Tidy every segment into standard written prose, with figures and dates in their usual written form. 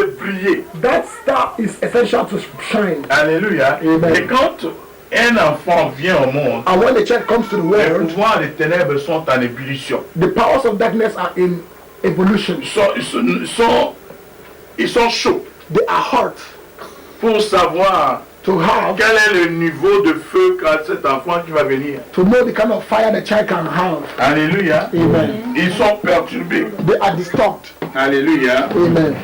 de briller. That star is essential to shine. Alléluia. Amen. Et quand un enfant vient au monde, And when the child comes to the les world, pouvoirs des ténèbres sont en ébullition. the powers of darkness are in evolution. Ils sont chauds They are hot pour savoir to have, quel est le niveau de feu qu'a cet enfant qui va venir. to know the kind of fire the child can have. Alléluia. Amen. Ils sont perturbés. They are disturbed. Alléluia. Amen.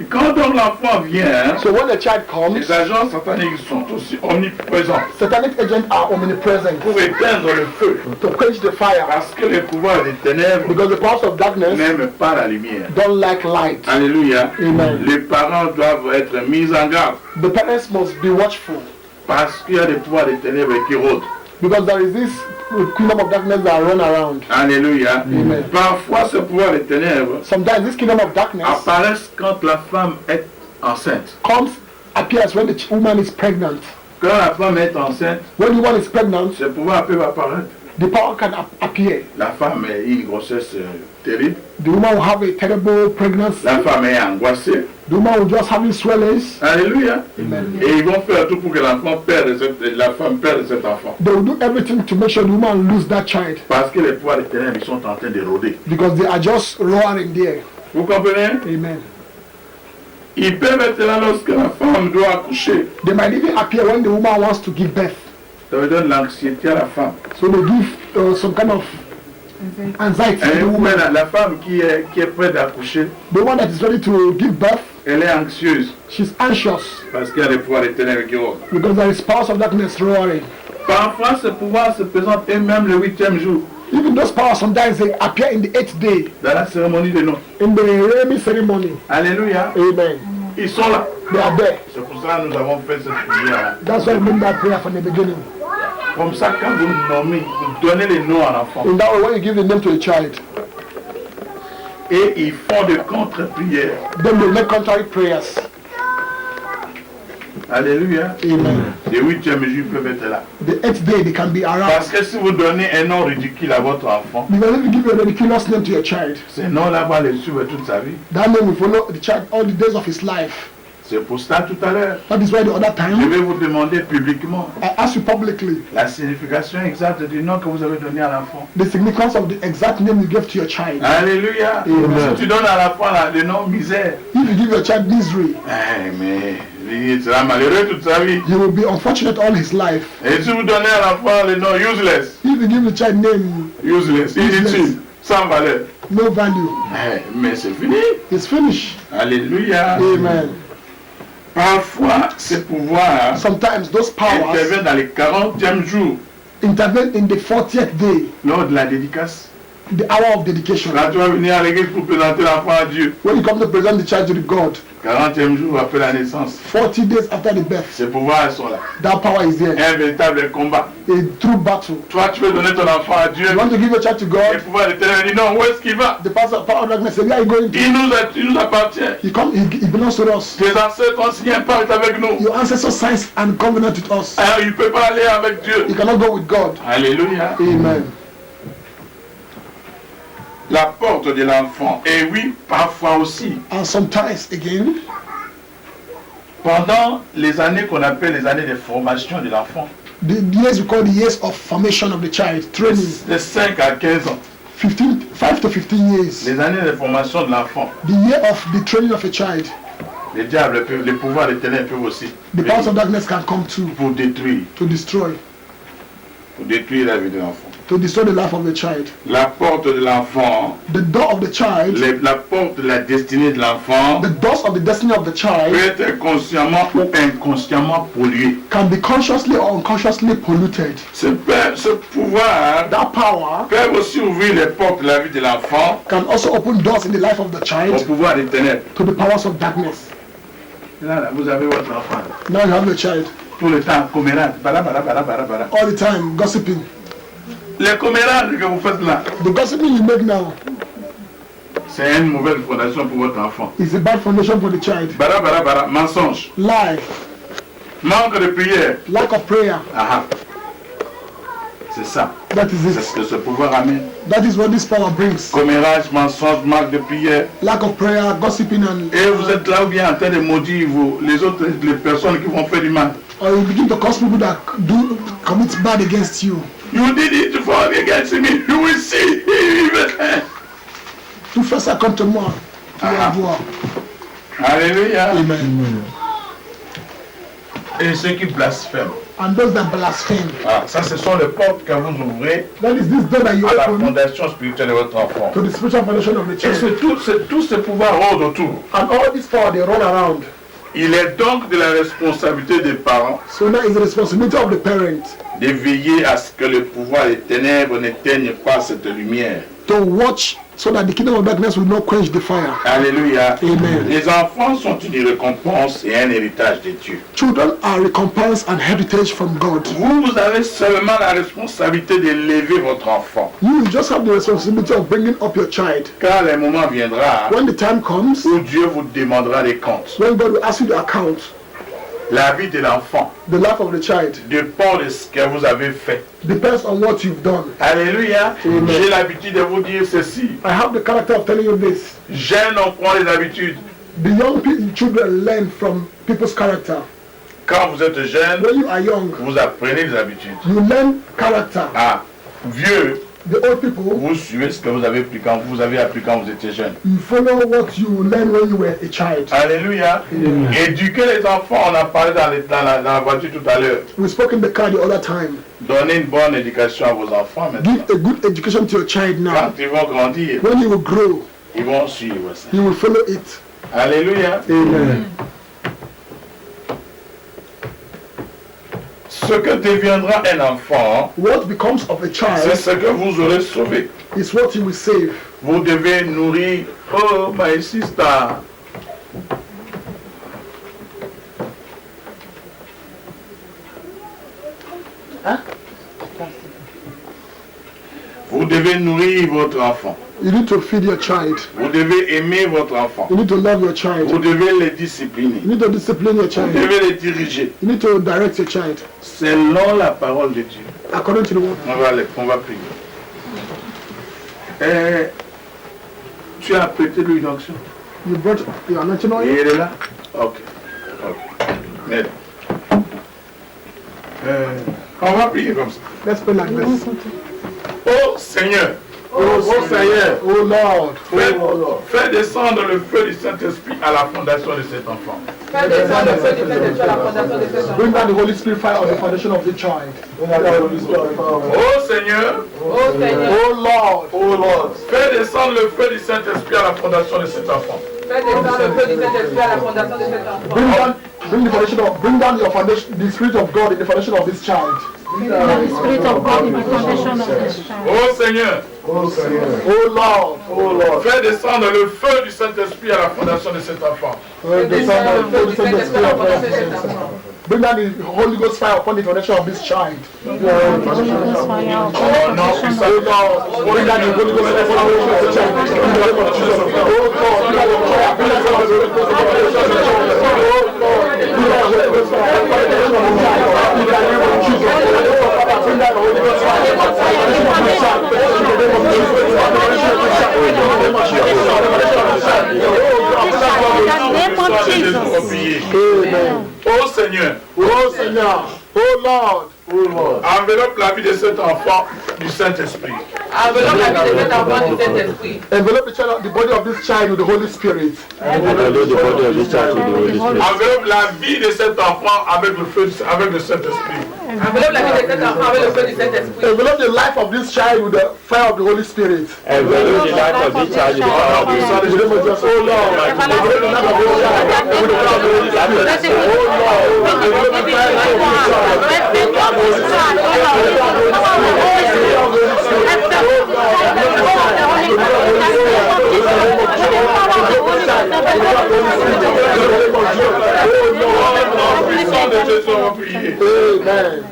Et quand donc l'enfant vient, So when the child comes, les agents sataniques sont aussi omniprésents satanic agents are omnipresent pour éteindre le feu. to quench the fire, Parce que les pouvoirs des ténèbres because the powers of darkness n'aiment pas la lumière. don't like light. Alléluia. Amen. Les parents doivent être mis en garde The parents must be watchful, parce qu'il y a des pouvoirs des ténèbres qui rôdent. because there is this kingdom of darkness that run around. Alléluia. Amen. Parfois, ce pouvoir des ténèbres Sometimes this kingdom of darkness apparaissent quand la femme est enceinte. appears when the woman is pregnant. Quand la femme est enceinte, When the woman is pregnant, ce pouvoir peut apparaître. the power can appear. La femme a une grossesse terrible. The woman will have a terrible pregnancy. La femme est angoissée. The woman will just have swellings. Alléluia. Amen. Et ils vont faire tout pour que l'enfant la femme perde cet enfant. They will do everything to make sure the woman lose that child, Parce que les pouvoirs des ténèbres ils sont en train de rôder. because they are just roaring there. Vous comprenez? Amen. Ils peuvent être là lorsque la femme doit accoucher. They might even appear when the woman wants to give birth. Ça veut donner l'anxiété à la femme. So they give some kind of anxiety to Et the woman. la femme qui est prête à accoucher, The one that is ready to give birth, elle est anxieuse she's anxious parce qu'il y a des pouvoirs des ténèbres qui rôdent. because there is powers of darkness roaring. Parfois, ce pouvoir se présente et même le 8e jour, Even those powers sometimes they appear in the 8th day dans la cérémonie de noces. in the naming ceremony. Alléluia. Amen. Ils sont là. They are there. C'est pour ça que nous avons fait cette prière. That's why we made that prayer from the beginning. Comme ça, quand vous nommez, vous donnez les noms à l'enfant. In that way, when you give the name to a child, Et ils font de contre-prières. then they make contrary prayers. Alléluia. Amen. Les 8e jours peuvent être là. The 8th day, they can be around. Parce que si vous donnez un nom ridicule à votre enfant, Because if you give a ridiculous name to your child, ce nom-là va le suivre toute sa vie. that name will follow the child all the days of his life. C'est pour ça tout à l'heure, That is why the other je time, vais vous demander publiquement I asked you publicly la signification exacte du nom que vous avez donné à l'enfant. the significance of the exact name you gave to your child. Alléluia. Amen. Si tu donnes à l'enfant le nom misère, If you give your child misery, mais il sera malheureux toute sa vie. he will be unfortunate all his life. Et si vous donnez à l'enfant le nom useless, If you give the child name inutile, sans valeur, no value, mais c'est fini. it's finished. Alléluia. Amen. Parfois, ces pouvoirs Sometimes those powers interviennent dans les 40e jours, intervene in the 40th day, lors de la dédicace. the hour of dedication. Quand tu vas venir à l'église pour présenter l'enfant à Dieu, When you come to present the child to the God, 40e jour après la naissance, 40 days after the birth, ces pouvoirs sont là. that power is there. Un véritable combat. A true battle. Toi, tu veux donner ton enfant à Dieu, You want to give your child to les God, pouvoirs de ténèbres disent non, où est-ce qu'il va? the power of darkness say, where are you going to? Il nous appartient. He belongs to us. Tes ancêtres ont signé un pacte avec nous. Your ancestors signed and covenant with us. Alors, il ne peut pas aller avec Dieu. You cannot go with God. Alléluia. Amen. La porte de l'enfant. Et oui, parfois aussi. And sometimes again, Pendant les années qu'on appelle les années de formation de l'enfant, the years we call the years of formation of the child, training, de 5 à 15 ans, 5 to 15 years, les années de formation de l'enfant, the year of the training of a child, les diables, les pouvoirs des ténèbres peuvent aussi the powers of darkness can come to pour détruire la vie de l'enfant. to destroy the life of the child. La porte de l'enfant, The door of the child, la porte de la destinée de l'enfant the doors of the destiny of the peut child être consciemment ou inconsciemment polluée. can be consciously or unconsciously polluted. Ce pouvoir That power peut aussi ouvrir les portes de la vie de l'enfant can also open doors in the life of the au child pouvoir des ténèbres. to the powers of darkness. Là, vous avez votre enfant. Now you have your child Tout le temps, commérade. all the time gossiping. Les commérages que vous faites là, The gossiping you make now c'est une mauvaise fondation pour votre enfant. is a bad foundation for the child. Mensonge, Lie, manque de prière. lack of prayer. Ah, C'est ça. That is C'est it. ce que ce pouvoir amène. That is what this power brings. Commérage, mensonge, manque de prière. Lack of prayer, gossiping, and Et vous êtes là ou bien en train de maudire les personnes qui vont faire du mal. or you begin to curse people that do commit bad against you. You did it for against me. You will see. Tout fais ça contre moi. Tu vas voir. Alléluia. Amen. Et ceux qui blasphèment. And those that blaspheme. Ah, ça, ce sont les portes que vous ouvrez That is this door that you à la open fondation spirituelle de votre enfant. to the spiritual foundation of the Et church. tout ce pouvoir rôde autour. And all this power they run around. Il est donc de la responsabilité des parents So now it's the responsibility of the parent de veiller à ce que le pouvoir des ténèbres n'éteigne pas cette lumière. to watch so that the kingdom of darkness will not quench the fire. Alléluia. Amen. Les enfants sont une récompense et un héritage de Dieu. Children are recompense and heritage from God. Vous avez seulement la responsabilité d'élever votre enfant. You just have the responsibility of bringing up your child. Car le moment viendra When the time comes, où Dieu vous demandera des comptes. when God will ask you to account, La vie de l'enfant the life of the child dépend de ce que vous avez fait. depends on what you've done. Alléluia. Amen. J'ai l'habitude de vous dire ceci. I have the character of telling you this. Jeunes, on prend les habitudes. The young children learn from people's character. Quand vous êtes jeune, When you are young, vous apprenez les habitudes. you learn character. Ah, vieux, The old people, vous suivez ce que vous avez appris quand vous étiez jeune. you follow what you learn when you were a child. Alléluia. Éduquer les enfants, on a parlé dans la voiture tout à l'heure. We spoke in the car the other time. Donnez une bonne éducation à vos enfants maintenant. Give a good education to your child now. Quand ils vont grandir, When he will grow, ils vont suivre ça. he will follow it. Alléluia. Amen. Ce que deviendra un enfant, What becomes of a c'est child ce que vous aurez sauvé. is what he will save. Vous devez nourrir. Oh, my sister. Vous devez nourrir votre enfant. You need to feed your child. Vous devez aimer votre enfant. You need to love your Vous child. devez le discipliner. You need to discipline your Vous child. devez le diriger. You need to direct your child Selon la parole de Dieu. according to the word. On va prier. Tu as prêté lui une onction. You brought your anointing Et oil. elle est là? Ok. Merde. On va prier comme ça. Let's pray like this. Oh Seigneur. Oh Seigneur. Oh Lord. Fais descendre le feu du Saint-Esprit à la fondation de cet enfant. Fais descendre le feu du Saint-Esprit à la fondation de cet Bring enfant. down the Holy Spirit fire on the foundation of the child. Oh Seigneur. Oh Seigneur, Oh Lord. Fais descendre le feu du Saint-Esprit à la fondation de cet enfant. fais descendre le feu du Saint-Esprit à la fondation de cet enfant. Bring down your foundation, the Spirit of God in the foundation of this child. The Spirit of God in the foundation of this child. Oh Seigneur. Oh Lord. Fais descendre le feu du Saint-Esprit à la fondation de cet enfant. Fais descendre le feu du Saint-Esprit à la fondation de cet enfant. Bring down the Holy Ghost fire upon the foundation of this child. Holy Ghost fire upon the Oh non, foundation ça of Lord, bring down the Holy Ghost fire upon the foundation of this child. In the name of Jesus. Oh God, bring down the fire. Bring down the Holy Ghost fire upon the foundation of this child. Oh Lord, bring down the Holy Ghost fire upon the foundation of this child. In the name of Jesus. Bring down the Holy Ghost fire upon the foundation of this child. In the name of Jesus. In the name of Jesus. In the name of Jesus. Amen. Oh Seigneur. Oh Seigneur. Oh Lord. Enveloppe la vie de cet enfant du Saint-Esprit. Enveloppe la vie de cet enfant du Saint-Esprit. Envelope the body of this child with the Holy Spirit. Enveloppe la vie de cet enfant avec le feu, avec le Saint-Esprit. Enveloppe la vie de cet enfant avec le feu du Saint-Esprit. Envelope the life of this child with the fire of the Holy Spirit. Envelope the life of this child with the fire of the Holy In the name of Jesus. Oh Lord. Envelope the life of this child with the fire of the Holy Spirit. Oh Lord. Envelope the fire of this child. Amen.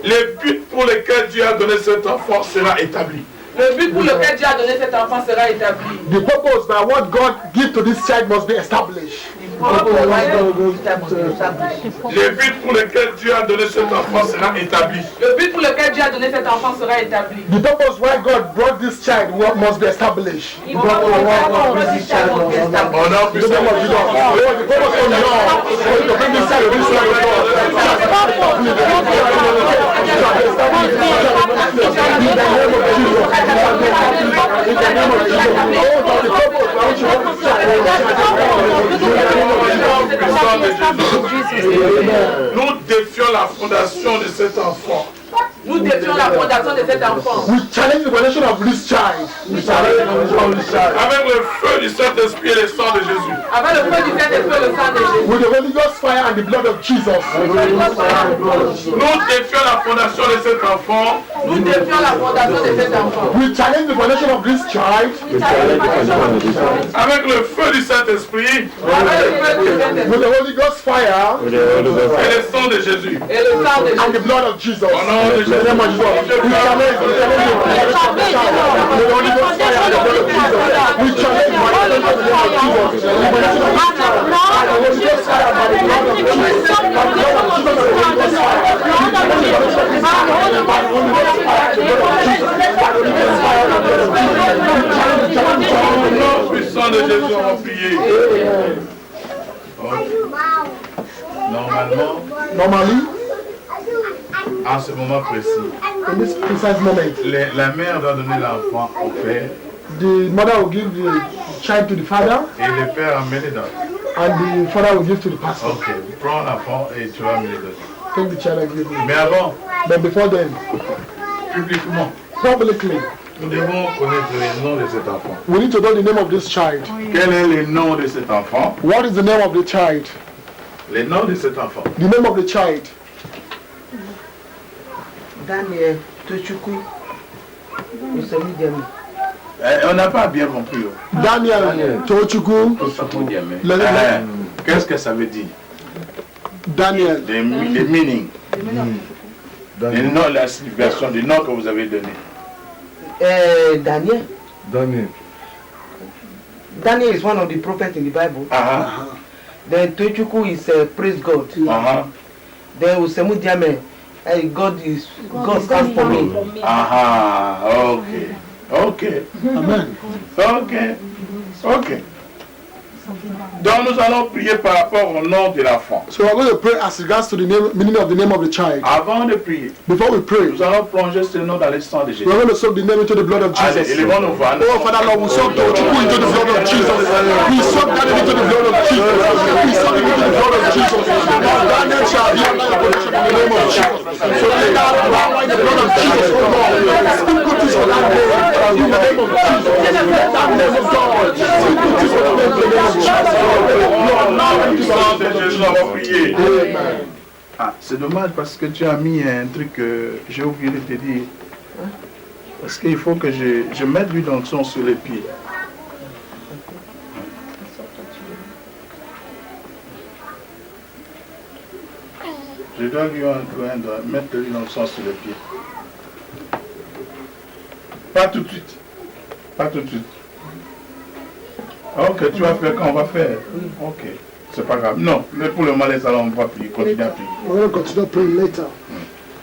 Le but pour lequel Dieu a donné cet enfant sera établi. Le but pour lequel Dieu a donné cet enfant sera établi. The purpose by what God gives to this child must be established. enfant sera établi. Le but pour lequel Dieu a donné cet enfant sera établi. Le but pour lequel Dieu a donné cet enfant sera établi. The purpose why God brought this child must be established. Il faut que this child must be established. On a pu The name of Jesus. The purpose of God to bring this child to this world. Nous défions la fondation de cet enfant. Nous défions la fondation de cet enfant. We challenge the foundation of this child. Avec le feu du Saint-Esprit et le sang de Jésus. Avec le feu du Saint-Esprit et le sang de Jésus. With the Holy Ghost fire and the blood of Jesus. Nous défions la fondation de cet enfant. Nous défions la fondation de cet enfant. We challenge the foundation of this child. Avec le feu du Saint-Esprit Avec le feu du Saint-Esprit With the Holy Ghost fire et le sang de Jésus. et le sang de and the Jésus. blood of Jesus. Au nom de Jésus. We challenge the Holy Ghost fire and the blood of Jesus. We challenge the foundation of the name of Jesus. The foundation of this child. And the Holy Ghost fire by the blood of Jesus. And the blood of Jesus and the Holy Ghost fire. We challenge the foundation of this child by the Holy Ghost fire and the blood of Jesus. By the Holy Ghost fire and the blood of Jesus. We challenge Au nom puissant de Jésus, on va prier. Normalement, Normally, en ce moment précis, in this precise moment, la mère doit donner l'enfant au père the mother will give the child to the father et le père amène d'autres. and the father will give to the pastor. Ok, prends l'enfant et tu vas amener d'autres. Take the child and give him. Mais avant, But before then, publiquement, publicly, nous devons connaître le nom de cet enfant. we need to know the name of this child. Quel est le nom de cet enfant? What is the name of the child? Le nom de cet enfant. The name of the child. Daniel Tochukwu. On n'a pas bien compris. Daniel Tochukwu. Qu'est-ce que ça veut dire? Daniel. Le meaning. Le nom, la signification du nom que vous avez donné. Daniel. Daniel is one of the prophets in the Bible. Then Tochukwu is praise God. Then Usemu Diame, God stands for me. Ok. Amen. Ok. Donc nous allons prier par rapport au nom de l'enfant. So we're going to pray as regards to the name, meaning of the name of the child. Avant de prier, Before we pray, nous allons plonger ce nom dans le sang de Jésus. we're going to soak the name into the blood of Allez, Jesus. élevons nos voix. Oh, Father Lord, we soak Tochukwu into the blood of Jesus. We soak Daniel into the blood of Jesus. We soak him into the blood of Jesus. Now Daniel shall be under the protection of the name of Jesus. So lay down power in the blood of Jesus, oh Lord. Speak goodness for that name in the name of Jesus. That name of God. Speak goodness for that name in the name of Jesus. Lord, now in the Sang de name of Jésus, Jesus. on va prier. Amen. Ah, c'est dommage parce que tu as mis un truc que j'ai oublié de te dire. Parce qu'il faut que je mette l'huile d'onction sur les pieds. Je dois lui mettre l'huile d'onction sur les pieds. Pas tout de suite. Pas tout de suite. Ok, tu vas faire quand on va faire. Ok. C'est pas grave. Non, mais pour le moment, les salons, on va prier. Continue à prier. We're going to continue praying later.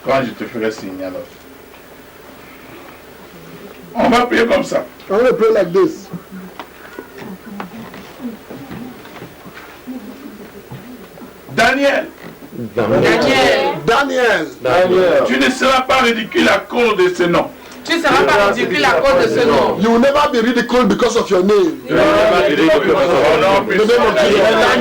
Quand je te ferai signe alors. On va prier comme ça. I'm going to pray like this. Daniel, Daniel, tu ne seras pas ridicule à cause de ce nom. tu ne seras pas ridicule à cause de ce nom. You will never be ridiculed because of your name. Au nom puissant de Jésus.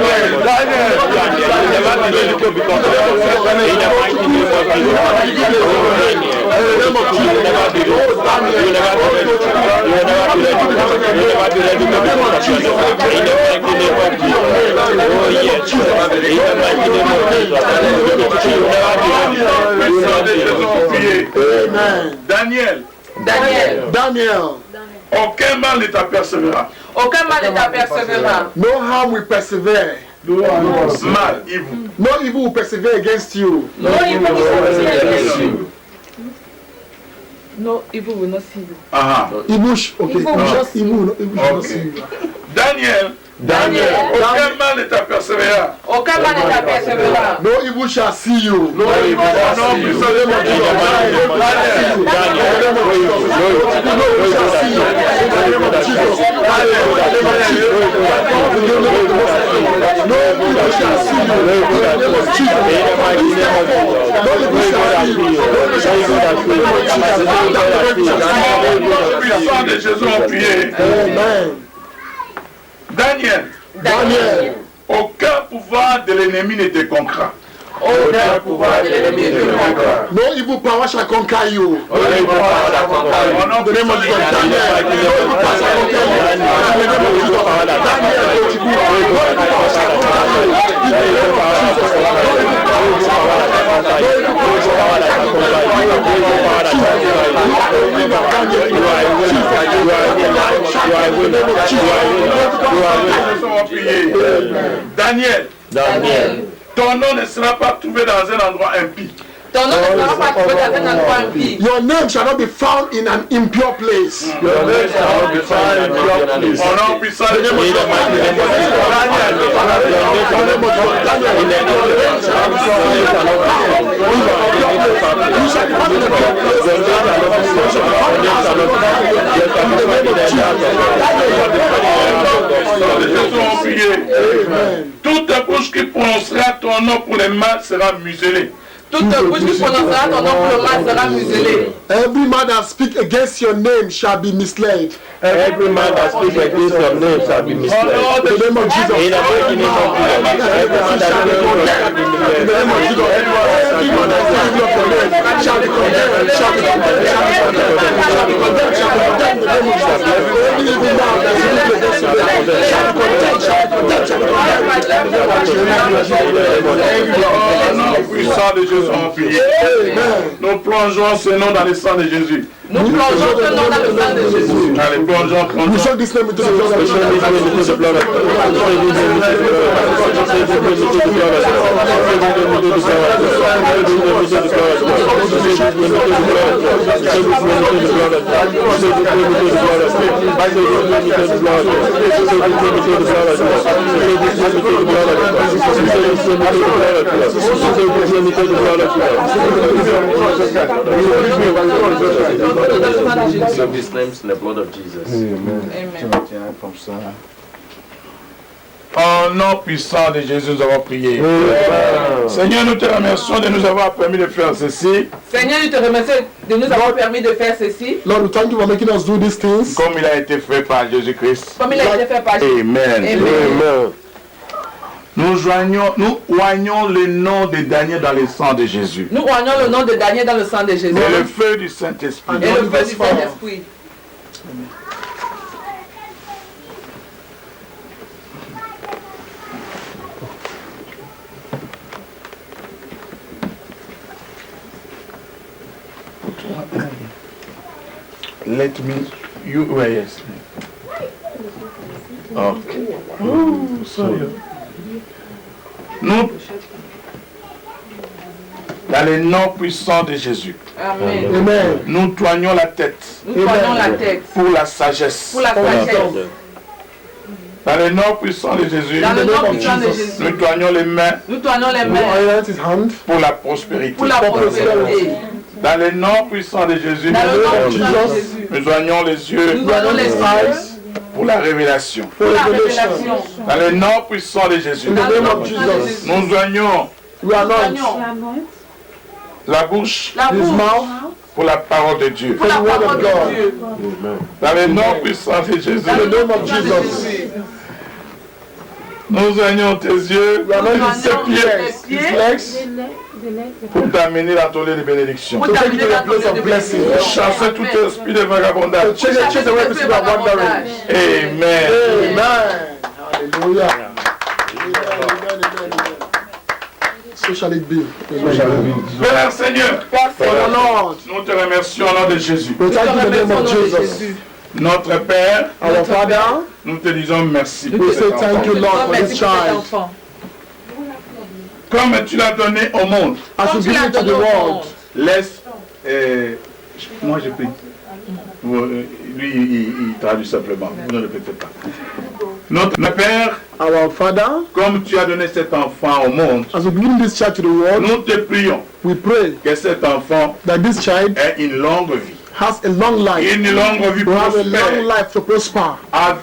Daniel. Aucun mal ne t'apercevra. Aucun mal ne t'apercevra. No harm will persevere. Mal, evil. No evil will persevere against you. No evil will not see you. No evil will not see you. Evil, okay. Evil will not see you. Evil will not see you. Daniel, Daniel. Aucun mal ne t'apercevra. Aucun mal ne t'apercevra. No evil shall see you. No evil shall see you. Puissant de Jésus en prière. Daniel, aucun pouvoir de l'ennemi ne te conquera. Aucun pouvoir de l'ennemi ne te conquera. No evil power shall conquer you. No evil power shall conquer you. In the name of Jesus, Daniel, no evil power shall conquer you. In the name of Jesus, Daniel, no evil power shall conquer you. In the name of Jesus, no evil power shall conquer you. Daniel, ton nom ne sera pas trouvé dans un endroit impie. Ton nom ne sera pas trouvé dans un endroit impie. Your name shall not be found in an impure place. Your name shall not be found in an impure place. Au nom puissant de Jésus. Toute bouche qui prononcera ton nom pour les mal sera muselée. Toute bouche qui prononcera ton nom pour le mal sera muselée. Every man that speaks against your name shall be misled. Every man that speaks against your name shall be misled. In the name of Jesus. In the mighty name of Jesus. Every man that speaks your name in the name of Jesus. Every man that speaks your name shall be condemned. Shall be condemned. Shall be condemned. Shall be condemned. In the name of Jesus. Every evil man that speaks against your name shall be condemned. Shall be condemned. Shall be condemned. Puissant de Jésus en prière. Nous plongeons ce nom dans le sang de Jésus. Nous plongeons ce nom dans le sang de Jésus. Allez, plongeons, plongeons. Nous sommes this name into the blood of So this name's in the blood of Jesus. Amen. Au nom puissant de Jésus, nous avons prié. Seigneur, nous te remercions de nous avoir permis de faire ceci. Seigneur, nous te remercions de nous avoir permis de faire ceci. Lord, we thank you for making us do these things. Comme il a été fait par Jésus-Christ. Comme il a été fait par Jésus. Amen. Amen. Nous oignons le nom de Daniel dans le sang de Jésus. Nous oignons le nom de Daniel dans le sang de Jésus. Et le feu du Saint-Esprit. Et le feu du Saint-Esprit. Let me, you, yes. Okay. Nous, dans le nom puissant de Jésus, Amen. Amen. Nous toignons la tête. Nous toignons la tête. Pour la sagesse. Pour la sagesse. Dans le nom puissant de Jésus, dans le nom puissant de Jésus, nous toignons les mains. Nous toignons les mains. Pour la prospérité. Pour la prospérité. Dans le nom puissant de Jésus, dans le nom puissant de Jésus, nous toignons les yeux. Nous toignons les yeux. Pour la révélation. Pour la révélation. Dans le nom puissant de Jésus, nous joignons la bouche pour la parole de Dieu. Pour la parole de Dieu. Dans le nom puissant de Jésus, nous joignons tes yeux, tes pieds, pour t'amener dans ton lieu de bénédiction. Chasser tout esprit de vagabondage. Amen. Alléluia. So shall it be. Père Seigneur, nous te remercions au nom de Jésus. Notre Père, nous te disons merci pour cet enfant. Comme tu l'as donné au monde, laisse, moi je prie. Lui, il traduit simplement, vous ne le répétez pas. Notre Père, Our Father, comme tu as donné cet enfant au monde, as we bring this child to the world, nous te prions we pray que cet enfant that this child ait une longue vie. has a long life, Une longue vie will have a long prospère. life to prosper,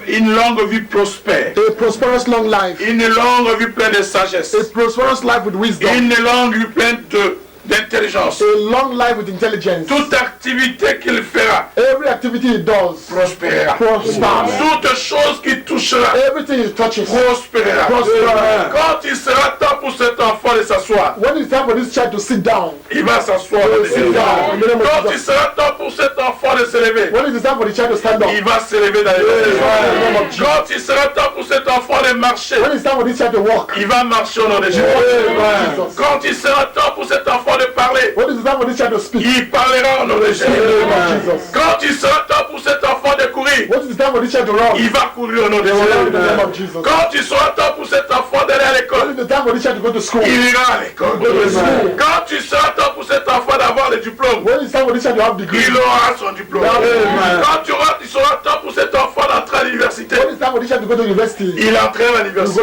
Une longue vie prospère. a prosperous long life, Une longue vie pleine de sagesse. a prosperous life with wisdom, Une longue vie pleine d'intelligence. a long life with intelligence. Toute activité qu'il fera Every activity he does prospérera. prospers. Toute chose qui touchera Everything he touches prospérera. prospers. Quand il sera temps pour cet enfant de s'asseoir, When it's time for this child to sit down, il va s'asseoir. sit down. In the name of Quand il Jesus. sera temps pour cet enfant de se lever, When it is time for the child to stand up, il va se lever dans les Amen. Quand il sera temps pour cet enfant de marcher, when it's time for this child to walk, il va marcher au nom de Jésus. Amen. Quand il sera temps pour cet enfant de parler, when it is time for this child to speak, il parlera au nom de Jésus. Amen. Jesus. Quand il sera temps pour cet enfant de courir, when it is time for this child to run, il va courir au nom de in the name Jésus. of Jesus. Quand il sera temps pour cet enfant d'aller à When l'école, it is time for this child to go to school, il ira à l'école. Amen. Quand il sera temps pour cet enfant d'avoir le diplôme, when it's time for this child to have degree, il aura son diplôme. Amen. Quand il sera temps pour cet enfant d'entrer à l'université, when it's time for this child to go to university, il entrera à l'université.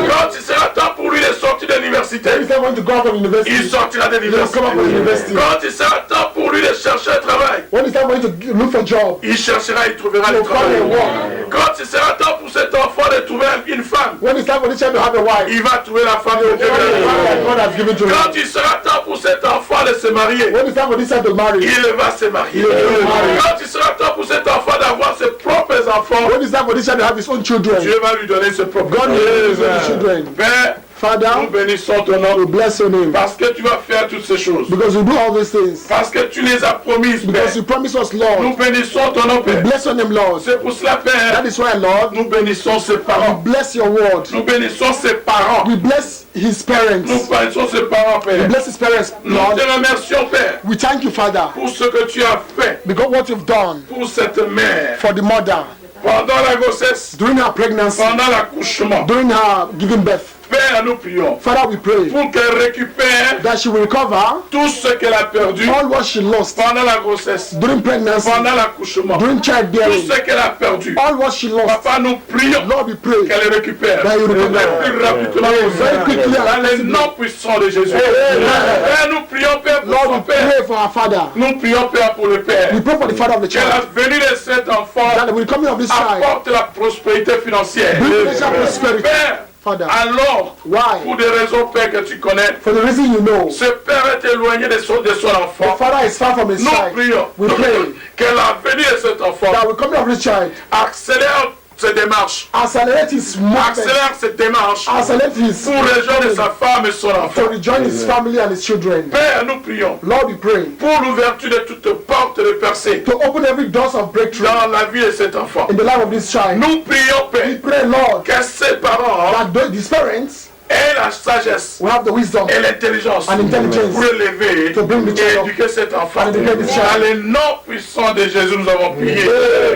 Quand il sera temps pour lui de sortir de l'université, when it's time for him to go out from il university, sortira de he will come out from l'université. university. Quand il sera temps pour lui de chercher un travail, when it's time for him to look for a job, il cherchera, il trouvera le He'll find a travail. work. Quand il sera temps pour cet enfant de trouver une femme, when it's time for this child to have a wife, il va trouver la femme de Dieu. that God has given to him, Quand il sera temps pour cet enfant de se marier, when it's time for this child to marry, il va se marier. Amen. Quand il sera temps pour cet enfant d'avoir ses propres enfants, when it's time for this child to have his own children, Dieu va lui donner ses propres God will give his own enfants. children. Père, nous Father, bénissons ton nom we bless your name parce que tu vas faire toutes ces choses. because you do all these things, Parce que tu les as promises, Père. because you promise us, Lord. Nous bénissons ton nom, We Père. bless your name, Lord. C'est pour cela, Père, That is why, Lord, nous bénissons ses we parents. bless your word. Nous bénissons ses parents. We bless his Nous parents. bénissons ses parents, We Père. bless his parents, Nous Lord. te remercions, Père, We thank you, Father, pour ce que tu as fait because what you've done pour cette mère for the mother pendant la grossesse, during her pregnancy, pendant l'accouchement. during her giving birth. Père, nous prions Father, we pray pour qu'elle récupère that she will recover tout ce qu'elle a perdu all what she lost pendant la grossesse, during pregnancy, pendant l'accouchement, during tout childbearing, ce qu'elle a perdu. all what she lost. Papa, nous prions Lord, we pray qu'elle récupère that you le recover plus rapidement very quickly possible. Dans and les noms puissants de Jésus. Amen. Père, nous prions, Père, pour Lord, son we Père. pray for our father. Nous prions, Père, pour le Père. We pray for the father of the Que la child, venue de cet enfant that with the coming of this child, apporte la prospérité financière. bring financial prosperity. Père, Father, alors, why? pour des raisons, Père, que tu connais, For the reason you know, ce Père est éloigné de son the enfant. father is far from his Nous child. prions We pray que la venue de cet enfant that with the coming of this child, accélère ses démarches. accelerate his movement, Accélère ses démarches accelerate his pour rejoindre sa femme et son enfant. to rejoin his family and his children. Père, nous prions Lord, we pray pour l'ouverture de toute porte de percée to open every doors of breakthrough dans la vie de cet enfant. in the life of this child. Nous prions, We Père, pray, Lord, que ses parents that these parents aient la sagesse will have the wisdom et l'intelligence and intelligence pour élever to bring the et child up. éduquer cet enfant. And educate this child. Dans les noms puissants de Jésus, nous avons prié.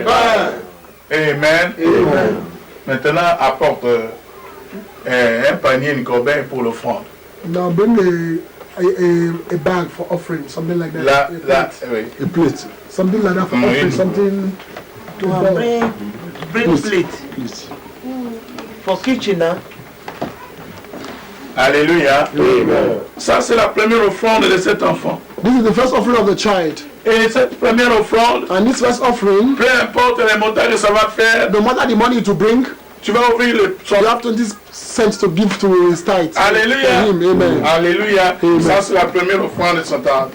Amen. Amen. Maintenant, apporte un panier, une corbeille pour l'offrande. Now bring a bag for offering, something like that. Là, a là, plate. oui. A plate. Something like that for Oui. offering, something to bear. Bring plate Please. for kitchen, huh? Alléluia. Ça, c'est la première offrande de cet enfant. This is the first offering of the child. Et cette première offrande, And this first offering, peu importe les montants que ça va faire, no matter the money to bring, tu vas ouvrir son... you have 20 cents to give to his tithe. Alléluia. For him, amen. Alléluia. Amen. Ça, c'est la première offrande de son temps.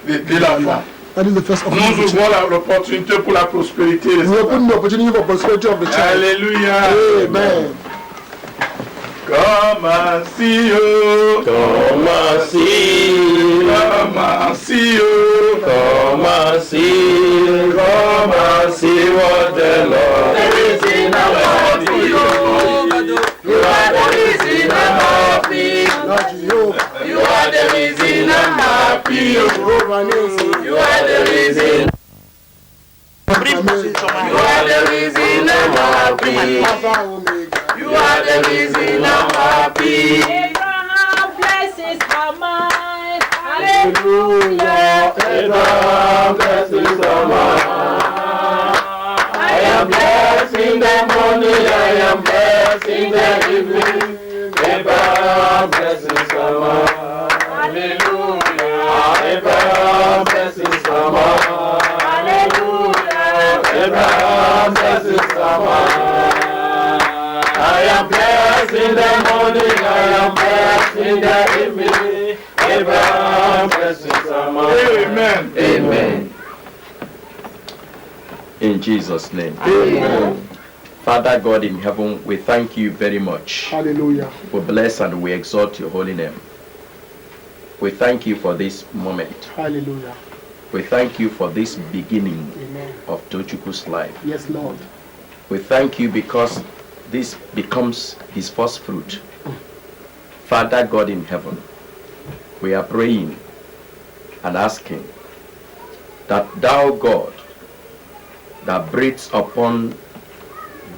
De l'enfant. That is the first offering Nous of the child. ouvrons l'opportunité pour la prospérité de We cet open enfant. the opportunity for prosperity of the child. Alléluia. Amen. Comme ainsi, oh, Comme ainsi, comme ainsi, oh, comme ainsi, what the Lord is in our You are the reason I'm happy. You are the reason I'm happy. You are the reason. You are the reason I'm happy. You are the reason I'm happy. Abraham blesses are mine. Hallelujah. Abraham blesses the man. I am blessed in the morning, I I am blessed in the morning, I am blessed in the evening. Abraham blessings are mine. Amen. Amen. In Jesus' name. Amen. Father God in heaven, we thank you very much. Hallelujah. We bless and we exalt your holy name. We thank you for this moment. Hallelujah. We thank you for this beginning Amen. of Tochukwu's life. Yes, Lord. We thank you because this becomes his first fruit. Father God in heaven, we are praying and asking that thou God that breathes upon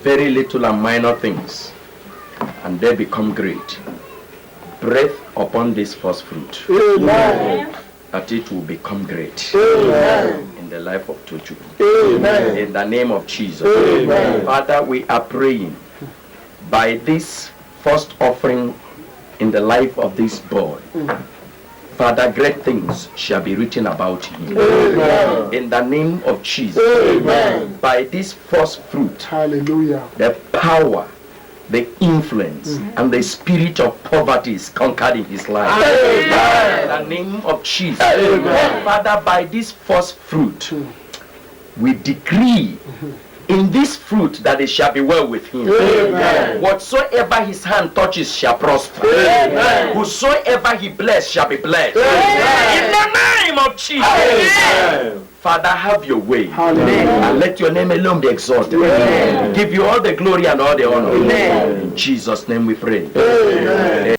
very little and minor things and they become great, breathe upon this first fruit. Amen. That it will become great. Amen. In the life of Tochukwu. Amen. In the name of Jesus. Amen. Father, we are praying by this first offering in the life of this boy. Father, great things shall be written about him. Amen. In the name of Jesus. Amen. By this first fruit, Hallelujah. the power, the influence, and the spirit of poverty is conquered in his life. Amen. In the name of Jesus. Amen. Father, by this first fruit, we decree in this fruit that it shall be well with him. Amen. Whatsoever his hand touches shall prosper. Amen. Whosoever he bless shall be blessed. Amen. In the name of Jesus. Amen. Father, have your way. Hallelujah. And let your name alone be exalted. Amen. Give you all the glory and all the honor. Amen. In Jesus' name we pray. Amen.